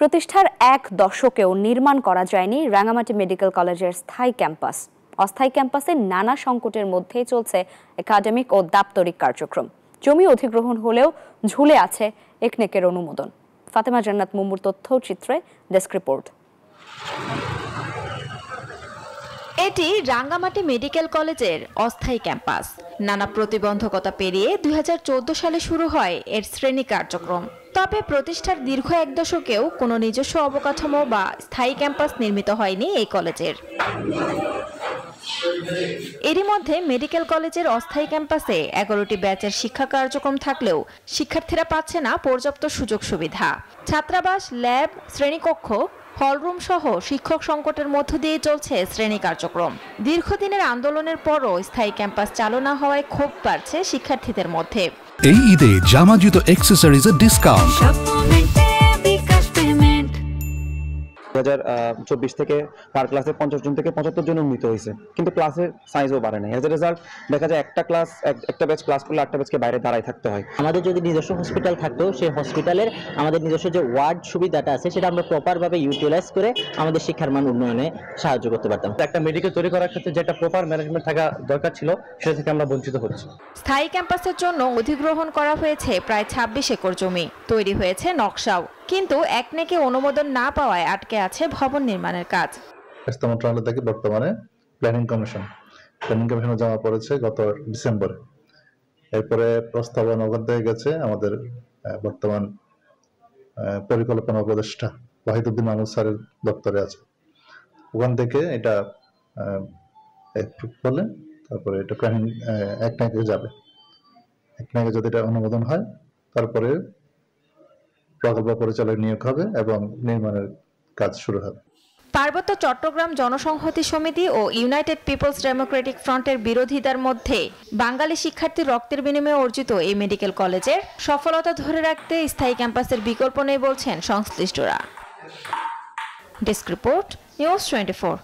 প্রতিষ্ঠার এক দশকেও নির্মাণ করা যায়নি রাঙ্গামাটি মেডিকেল কলেজের স্থায়ী ক্যাম্পাস। অস্থায়ী ক্যাম্পাসে নানা সংকটের মধ্যেই চলছে একাডেমিক ও দাপ্তরিক কার্যক্রম। জমি অধিগ্রহণ হলেও ঝুলে আছে একনেকের অনুমোদন। ফাতেমা জান্নাত মুমুর তথ্যচিত্রে ডেস্ক রিপোর্ট। এটি রাঙ্গামাটি মেডিকেল কলেজের অস্থায়ী ক্যাম্পাস। নানা প্রতিবন্ধকতা পেরিয়ে 2014 সালে শুরু হয় এর শ্রেণী কার্যক্রম। তবে প্রতিষ্ঠার দীর্ঘ এক দশকেও কোনো নিজস্ব অবকাঠামো বা স্থায়ী ক্যাম্পাস নির্মিত হয়নি এই কলেজের। এরই মধ্যে মেডিকেল কলেজের অস্থায়ী ক্যাম্পাসে 11টি ব্যাচের শিক্ষা কার্যক্রম থাকলেও শিক্ষার্থীরা পাচ্ছে না পর্যাপ্ত সুযোগ সুবিধা। ছাত্রাবাস, ল্যাব, শ্রেণীকক্ষ, হলরুম সহ শিক্ষক সংকটের মধ্য দিয়ে চলছে শ্রেণী কার্যক্রম। দীর্ঘদিনের আন্দোলনের পরও স্থায়ী ক্যাম্পাস চালু না হওয়ায় ক্ষোভ বাড়ছে শিক্ষার্থীদের মধ্যে। এই ঈদে জামা জুতো অ্যাক্সেসরিজের ডিসকাউন্ট। 2024 থেকে পার ক্লাসে 50 জন থেকে 75 জন উন্নীত হয়েছে, কিন্তু ক্লাসের সাইজও বাড়ে না। এজ এ রেজাল্ট দেখা যায় একটা ব্যাচ ক্লাস করলে 8টা ব্যাচকে বাইরে দাঁড়ায় থাকতে হয়। আমাদের যদি নিজস্ব হসপিটাল থাকতো, সেই হসপিটালের আমাদের নিজস্ব যে ওয়ার্ড সুবিধাটা আছে সেটা আমরা প্রপারভাবে ইউটিলাইজ করে আমাদের শিক্ষার মান উন্নয়নে সাহায্য করতে পারতাম। একটা মেডিকেল তৈরি করার ক্ষেত্রে যেটা প্রপার ম্যানেজমেন্ট থাকা দরকার ছিল, সেটা থেকে আমরা বঞ্চিত হচ্ছি। স্থায়ী ক্যাম্পাসের জন্য অধিগ্রহণ করা হয়েছে প্রায় 26 একর জমি। তৈরি হয়েছে নকশাও, কিন্তু একনেকে অনুমোদন না পাওয়ায় আটকে আছে ভবন নির্মাণের কাজ। স্বাস্থ্য মন্ত্রণালয় থেকে বর্তমানে প্ল্যানিং কমিশনে জমা পড়েছে গত ডিসেম্বরে। এরপরে প্রস্তাবনা ওখান থেকে গেছে আমাদের বর্তমান পরিকল্পনা উপদেষ্টা ওয়াহিদুদ্দিন মাহমুদ স্যারের দপ্তরে আছে। ওখান থেকে এটা বলে তারপরে এটা প্ল্যানিং একনাকে যাবে। একনাকে যদি এটা অনুমোদন হয়, তারপরে প্রকল্প পরিচালক নিয়োগ হবে এবং নির্মাণের কাজ শুরু হবে। পার্বত্য চট্টগ্রাম জনসংহতি সমিতি ও ইউনাইটেড পিপলস ডেমোক্রেটিক ফ্রন্টের বিরোধিতার মধ্যে বাঙালি শিক্ষার্থীর রক্তের বিনিময়ে অর্জিত এই মেডিকেল কলেজের সফলতা ধরে রাখতে স্থায়ী ক্যাম্পাসের বিকল্প নেই বলছেন সংশ্লিষ্টরা। Desk report, news 24।